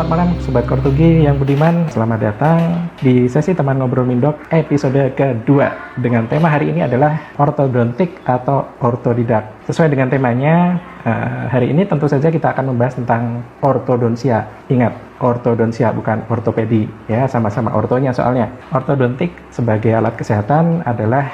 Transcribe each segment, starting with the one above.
Selamat malam Sobat Kortugi yang budiman, selamat datang di sesi teman ngobrol Mindok episode kedua. Dengan tema hari ini adalah ortodontik atau ortodidak. Sesuai dengan temanya, hari ini tentu saja kita akan membahas tentang ortodonsia. Ingat, ortodonsia bukan ortopedi, ya, sama-sama ortonya soalnya. Ortodontik sebagai alat kesehatan adalah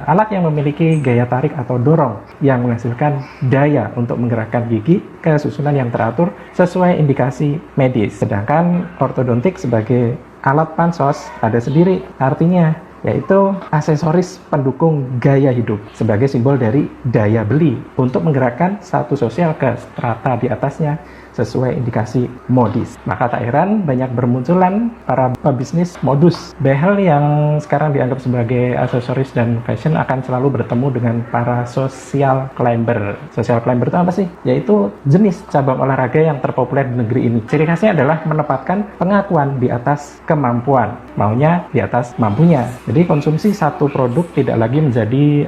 alat yang memiliki gaya tarik atau dorong yang menghasilkan daya untuk menggerakkan gigi ke susunan yang teratur sesuai indikasi medis. Sedangkan ortodontik sebagai alat pansos ada sendiri artinya, yaitu aksesoris pendukung gaya hidup sebagai simbol dari daya beli untuk menggerakkan status sosial ke strata di atasnya sesuai indikasi modis. Maka tak heran banyak bermunculan para pebisnis modus behel yang sekarang dianggap sebagai aksesoris dan fashion akan selalu bertemu dengan para social climber. Social climber itu apa sih? Yaitu jenis cabang olahraga yang terpopuler di negeri ini. Ciri khasnya adalah menempatkan pengakuan di atas kemampuan, maunya di atas mampunya. Jadi konsumsi satu produk tidak lagi menjadi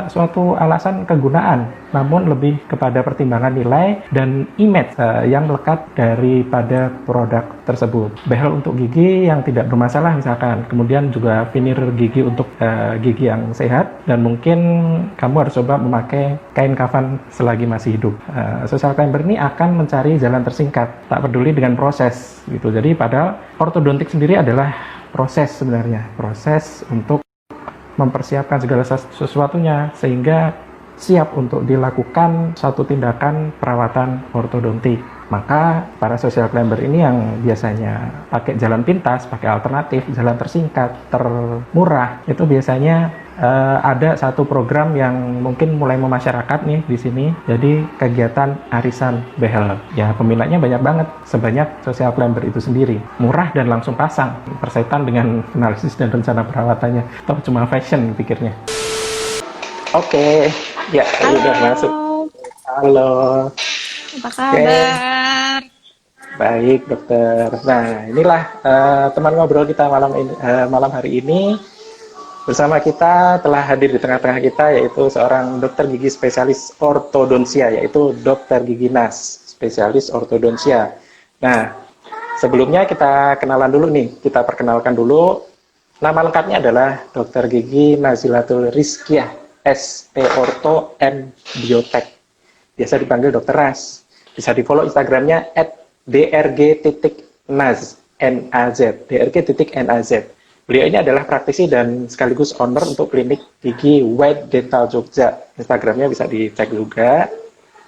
suatu alasan kegunaan, namun lebih kepada pertimbangan nilai dan image yang melekat daripada produk tersebut. Behel untuk gigi yang tidak bermasalah misalkan, kemudian juga veneer gigi untuk gigi yang sehat, dan mungkin kamu harus coba memakai kain kafan selagi masih hidup. Social climber ini akan mencari jalan tersingkat, tak peduli dengan proses gitu. Jadi padahal ortodontik sendiri adalah proses sebenarnya, proses untuk mempersiapkan segala sesuatunya sehingga siap untuk dilakukan suatu tindakan perawatan ortodontik. Maka para social climber ini yang biasanya pakai jalan pintas, pakai alternatif, jalan tersingkat, termurah, itu biasanya ada satu program yang mungkin mulai memasyarakat nih di sini. Jadi kegiatan arisan behel. Ya peminatnya banyak banget, sebanyak social climber itu sendiri. Murah dan langsung pasang. Persetan dengan analisis dan rencana perawatannya. Atau cuma fashion pikirnya. Oke, ya udah masuk. Halo. Apa kabar? Baik dokter. Nah inilah teman ngobrol kita malam hari ini. Bersama kita telah hadir di tengah-tengah kita yaitu seorang dokter gigi spesialis ortodonsia, yaitu Dokter Gigi Nas, spesialis ortodonsia. Nah sebelumnya kita kenalan dulu nih, kita perkenalkan dulu. Nama lengkapnya adalah Dokter Gigi Nazilatul Rizkiah, SP Orto and Biotech, biasa dipanggil Dokter Nas. Bisa di follow Instagramnya @drg.naz, drg.naz. Beliau ini adalah praktisi dan sekaligus owner untuk klinik gigi White Dental Jogja. Instagramnya bisa dicek juga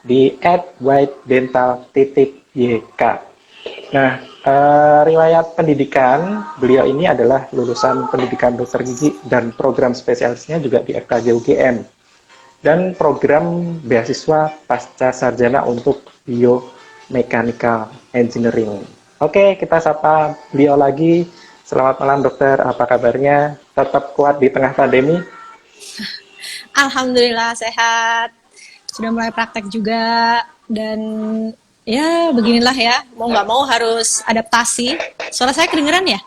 di @whitedental.yk. Nah, riwayat pendidikan beliau ini adalah lulusan pendidikan dokter gigi dan program spesialisnya juga di FKG UGM dan program beasiswa pasca sarjana untuk biomechanical engineering. Oke, kita sapa beliau lagi. Selamat malam dokter, apa kabarnya? Tetap kuat di tengah pandemi? Alhamdulillah sehat. Sudah mulai praktek juga dan ya beginilah ya, mau nggak mau harus adaptasi. Suara saya kedengeran ya?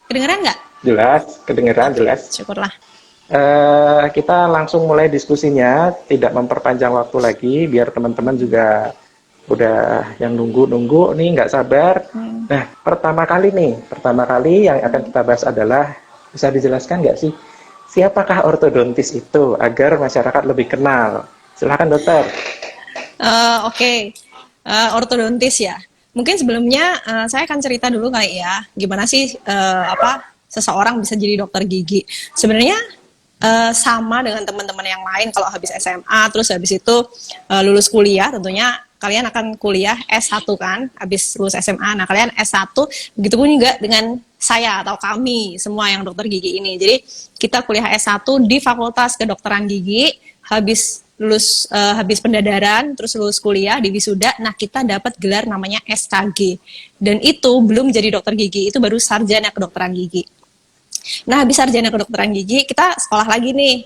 Kedengeran nggak? Jelas, kedengeran jelas. Syukurlah. Kita langsung mulai diskusinya, tidak memperpanjang waktu lagi, biar teman-teman juga udah yang nunggu nih, nggak sabar. Nah, pertama kali yang akan kita bahas adalah, bisa dijelaskan nggak sih, siapakah ortodontis itu agar masyarakat lebih kenal? Silakan dokter. Oke. Ortodontis ya. Mungkin sebelumnya saya akan cerita dulu kali ya, gimana sih seseorang bisa jadi dokter gigi. Sebenarnya sama dengan teman-teman yang lain, kalau habis SMA terus habis itu lulus kuliah, tentunya kalian akan kuliah S1 kan, habis lulus SMA. Nah, kalian S1, begitupun juga dengan saya atau kami semua yang dokter gigi ini. Jadi, kita kuliah S1 di Fakultas Kedokteran Gigi, habis pendadaran, terus lulus kuliah di wisuda. Nah, kita dapat gelar namanya SKG. Dan itu belum jadi dokter gigi, itu baru sarjana kedokteran gigi. Nah, habis sarjana kedokteran gigi, kita sekolah lagi nih,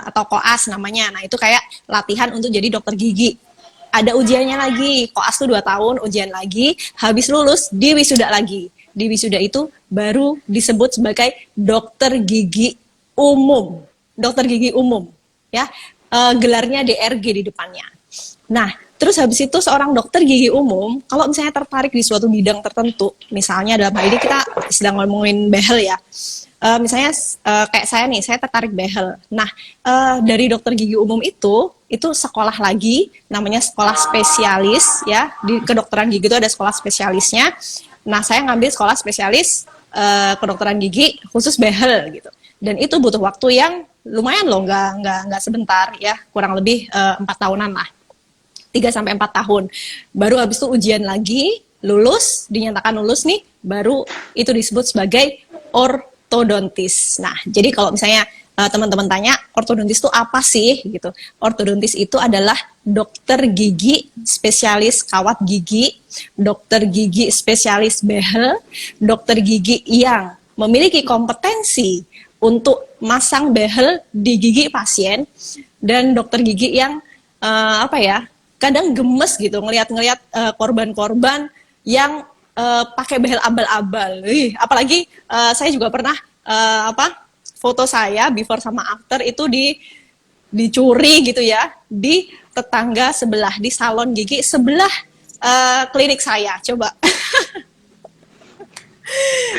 atau koas namanya. Nah, itu kayak latihan untuk jadi dokter gigi. Ada ujiannya lagi, koas tuh 2 tahun, ujian lagi, habis lulus, di wisuda lagi. Di wisuda itu baru disebut sebagai dokter gigi umum. Dokter gigi umum, ya. Gelarnya DRG di depannya. Nah, Terus habis itu seorang dokter gigi umum, kalau misalnya tertarik di suatu bidang tertentu, misalnya dalam hal ini kita sedang ngomongin behel ya. Misalnya kayak saya nih, saya tertarik behel. Nah, dari dokter gigi umum itu sekolah lagi, namanya sekolah spesialis ya. Di kedokteran gigi itu ada sekolah spesialisnya. Nah, saya ngambil sekolah spesialis kedokteran gigi khusus behel gitu. Dan itu butuh waktu yang lumayan loh, nggak sebentar ya, kurang lebih 4 tahunan lah. 3 sampai 4 tahun. Baru habis itu ujian lagi, lulus, dinyatakan lulus nih, baru itu disebut sebagai ortodontis. Nah, jadi kalau misalnya teman-teman tanya, ortodontis itu apa sih gitu? Ortodontis itu adalah dokter gigi spesialis kawat gigi, dokter gigi spesialis behel, dokter gigi yang memiliki kompetensi untuk masang behel di gigi pasien, dan dokter gigi yang kadang gemes gitu ngelihat korban-korban yang pakai behel abal-abal. Apalagi saya juga pernah foto saya before sama after itu dicuri gitu ya di tetangga sebelah, di salon gigi sebelah klinik saya. Coba.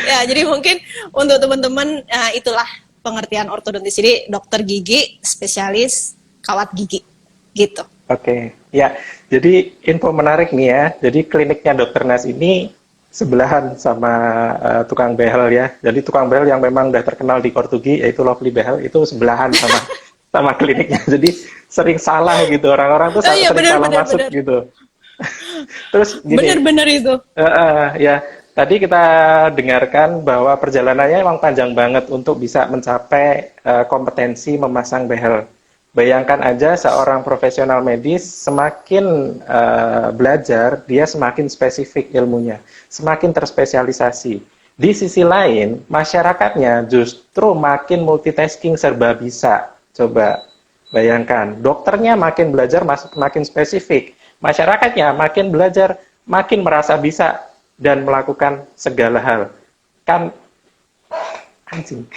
Ya, jadi mungkin untuk teman-teman itulah pengertian ortodontis. Jadi dokter gigi spesialis kawat gigi gitu. Oke, ya. Jadi info menarik nih ya. Jadi kliniknya Dokter Nas ini sebelahan sama tukang behel ya. Jadi tukang behel yang memang udah terkenal di Kortugi yaitu Lovely Behel itu sebelahan sama sama kliniknya. Jadi sering salah gitu. Orang-orang tuh sering salah masuk gitu. Terus gini. Bener itu. Ya, tadi kita dengarkan bahwa perjalanannya emang panjang banget untuk bisa mencapai kompetensi memasang behel. Bayangkan aja seorang profesional medis semakin belajar, dia semakin spesifik ilmunya, semakin terspesialisasi. Di sisi lain, masyarakatnya justru makin multitasking serba bisa. Coba bayangkan, dokternya makin belajar makin spesifik, masyarakatnya makin belajar makin merasa bisa dan melakukan segala hal. Kan anjing.